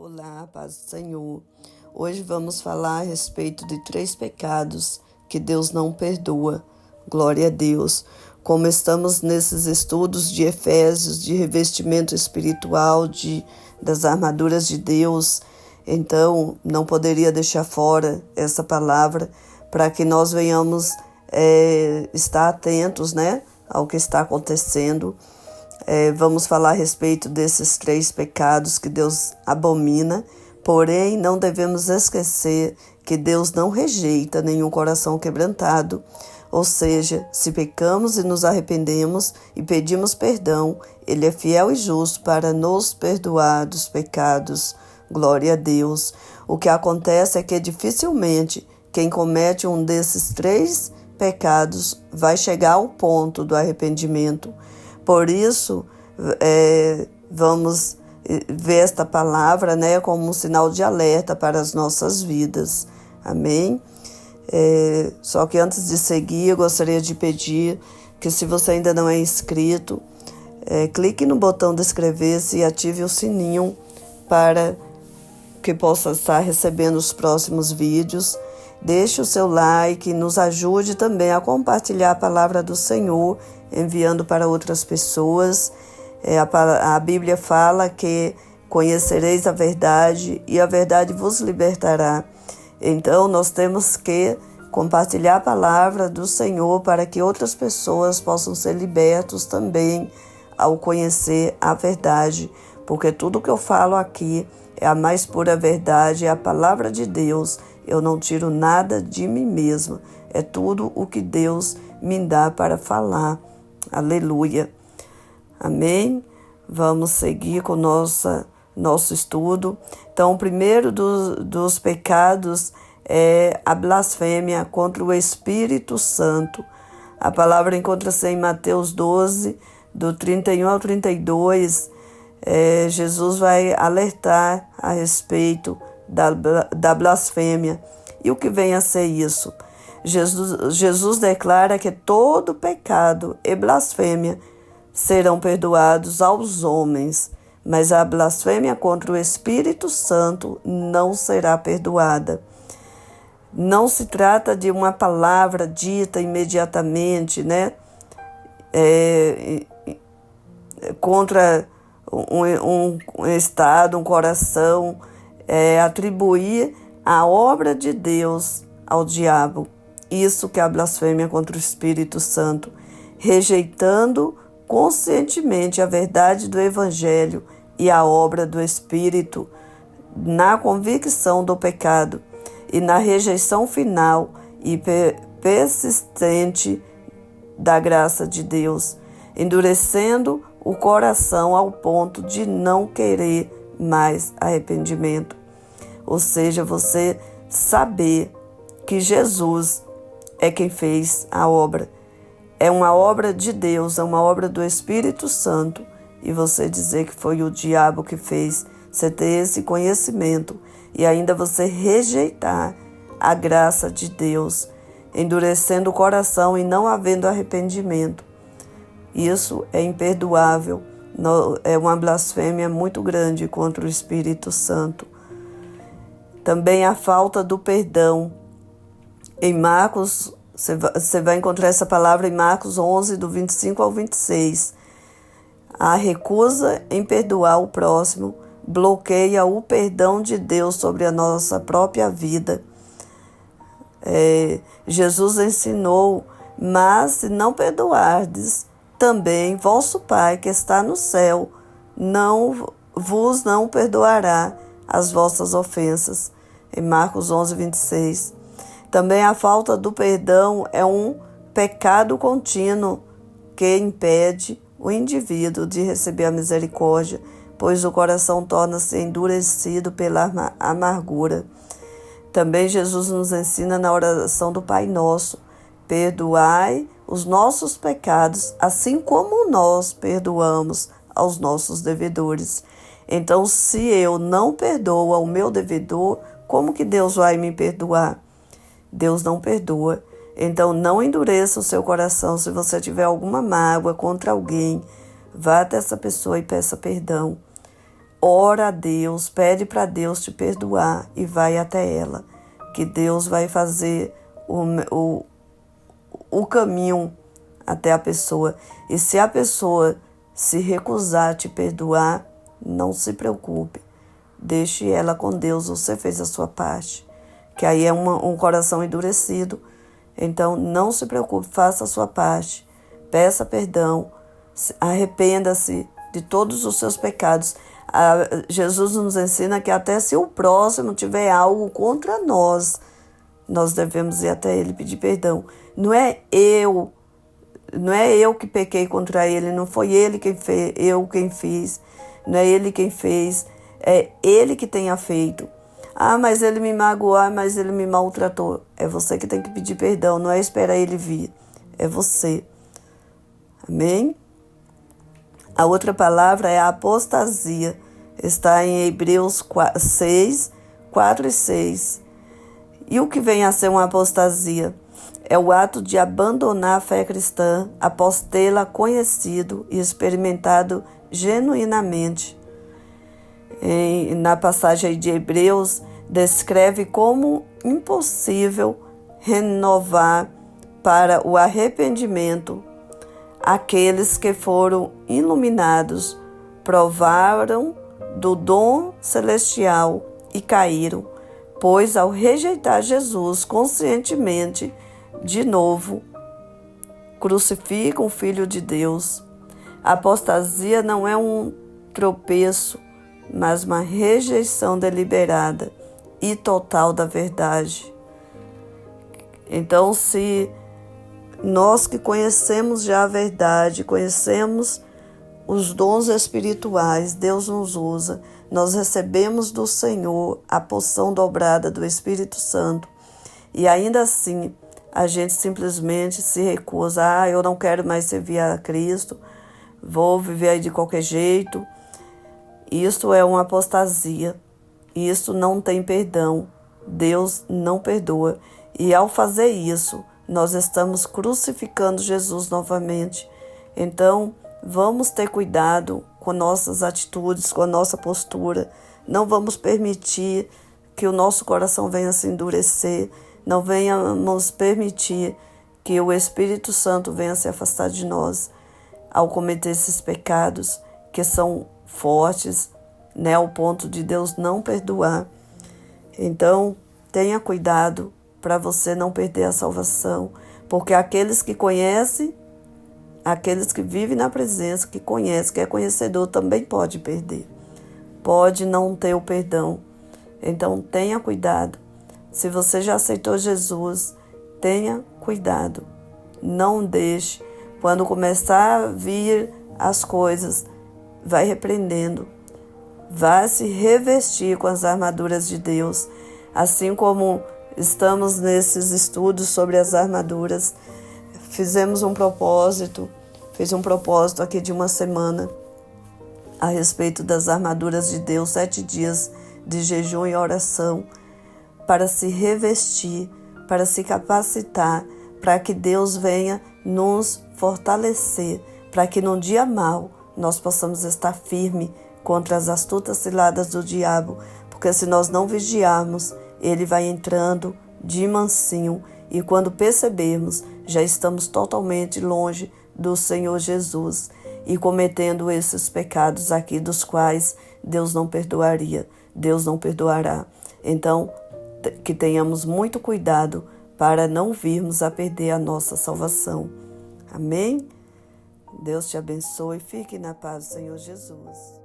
Olá, paz do Senhor. Hoje vamos falar a respeito de 3 pecados que Deus não perdoa. Glória a Deus. Como estamos nesses estudos de Efésios, de revestimento espiritual, das armaduras de Deus, então não poderia deixar fora essa palavra para que nós venhamos estar atentos, ao que está acontecendo. Vamos falar a respeito desses 3 pecados que Deus abomina, porém não devemos esquecer que Deus não rejeita nenhum coração quebrantado, ou seja, se pecamos e nos arrependemos e pedimos perdão, Ele é fiel e justo para nos perdoar dos pecados. Glória a Deus. O que acontece é que dificilmente quem comete um desses 3 pecados vai chegar ao ponto do arrependimento. Por isso, vamos ver esta palavra como um sinal de alerta para as nossas vidas. Amém? Só que antes de seguir, eu gostaria de pedir que, se você ainda não é inscrito, clique no botão de inscrever-se e ative o sininho para que possa estar recebendo os próximos vídeos. Deixe o seu like e nos ajude também a compartilhar a palavra do Senhor, enviando para outras pessoas. A Bíblia fala que conhecereis a verdade e a verdade vos libertará. Então, nós temos que compartilhar a palavra do Senhor para que outras pessoas possam ser libertos também ao conhecer a verdade, porque tudo que eu falo aqui é a mais pura verdade, é a palavra de Deus. Eu não tiro nada de mim mesma, é tudo o que Deus me dá para falar. Aleluia. Amém? Vamos seguir com nosso estudo. Então, o primeiro dos pecados é a blasfêmia contra o Espírito Santo. A palavra encontra-se em Mateus 12, do 31 ao 32. Jesus vai alertar a respeito da blasfêmia. E o que vem a ser isso? Jesus declara que todo pecado e blasfêmia serão perdoados aos homens, mas a blasfêmia contra o Espírito Santo não será perdoada. Não se trata de uma palavra dita imediatamente, contra um estado, um coração, atribuir a obra de Deus ao diabo. Isso que é a blasfêmia contra o Espírito Santo, rejeitando conscientemente a verdade do Evangelho e a obra do Espírito, na convicção do pecado e na rejeição final e persistente da graça de Deus, endurecendo o coração ao ponto de não querer mais arrependimento. Ou seja, você saber que Jesus é quem fez a obra. É uma obra de Deus, é uma obra do Espírito Santo. E você dizer que foi o diabo que fez, você ter esse conhecimento e ainda você rejeitar a graça de Deus, endurecendo o coração e não havendo arrependimento. Isso é imperdoável, é uma blasfêmia muito grande contra o Espírito Santo. Também a falta do perdão. Em Marcos, você vai encontrar essa palavra em Marcos 11, do 25 ao 26. A recusa em perdoar o próximo bloqueia o perdão de Deus sobre a nossa própria vida. Jesus ensinou, mas se não perdoardes, também vosso Pai que está no céu vos não perdoará as vossas ofensas. Em Marcos 11, 26. Também a falta do perdão é um pecado contínuo que impede o indivíduo de receber a misericórdia, pois o coração torna-se endurecido pela amargura. Também Jesus nos ensina na oração do Pai Nosso: perdoai os nossos pecados, assim como nós perdoamos aos nossos devedores. Então, se eu não perdoo ao meu devedor, como que Deus vai me perdoar? Deus não perdoa. Então, não endureça o seu coração. Se você tiver alguma mágoa contra alguém, vá até essa pessoa e peça perdão. ora a Deus, pede para Deus te perdoar e vai até ela, que Deus vai fazer o caminho até a pessoa. E se a pessoa se recusar a te perdoar, não se preocupe. Deixe ela com Deus, você fez a sua parte. Que aí é um coração endurecido. Então não se preocupe, faça a sua parte. Peça perdão, arrependa-se de todos os seus pecados. Jesus nos ensina que até se o próximo tiver algo contra nós, nós devemos ir até ele pedir perdão. Não é eu que pequei contra ele, não foi ele quem fez, eu quem fiz, não é ele quem fez, é ele que tenha feito. Ah, mas ele me magoou, mas ele me maltratou. É você que tem que pedir perdão, não é esperar ele vir, é você. Amém? A outra palavra é a apostasia. Está em Hebreus 6, 4 e 6. E o que vem a ser uma apostasia? É o ato de abandonar a fé cristã após tê-la conhecido e experimentado genuinamente. Na passagem de Hebreus, descreve como impossível renovar para o arrependimento aqueles que foram iluminados, provaram do dom celestial e caíram, pois ao rejeitar Jesus conscientemente, de novo, crucificam o Filho de Deus. A apostasia não é um tropeço, mas uma rejeição deliberada e total da verdade. Então, se nós que conhecemos já a verdade, conhecemos os dons espirituais, Deus nos usa, nós recebemos do Senhor a porção dobrada do Espírito Santo e ainda assim a gente simplesmente se recusa. Eu não quero mais servir a Cristo, vou viver aí de qualquer jeito. Isto é uma apostasia, isto não tem perdão, Deus não perdoa. E ao fazer isso, nós estamos crucificando Jesus novamente. Então, vamos ter cuidado com nossas atitudes, com a nossa postura. Não vamos permitir que o nosso coração venha se endurecer. Não venhamos permitir que o Espírito Santo venha se afastar de nós ao cometer esses pecados que são fortes, ao ponto de Deus não perdoar. Então, tenha cuidado para você não perder a salvação, porque aqueles que conhecem, aqueles que vivem na presença, que conhecem, que é conhecedor, também pode perder. Pode não ter o perdão. Então, tenha cuidado. Se você já aceitou Jesus, tenha cuidado. Não deixe. Quando começar a vir as coisas, vai repreendendo. Vá se revestir com as armaduras de Deus. Assim como estamos nesses estudos sobre as armaduras, fiz um propósito aqui de uma semana a respeito das armaduras de Deus, 7 dias de jejum e oração, para se revestir, para se capacitar, para que Deus venha nos fortalecer, para que no dia mau nós possamos estar firmes contra as astutas ciladas do diabo, porque se nós não vigiarmos, ele vai entrando de mansinho e quando percebermos, já estamos totalmente longe do Senhor Jesus e cometendo esses pecados aqui dos quais Deus não perdoaria, Deus não perdoará. Então, que tenhamos muito cuidado para não virmos a perder a nossa salvação. Amém? Deus te abençoe e fique na paz do Senhor Jesus.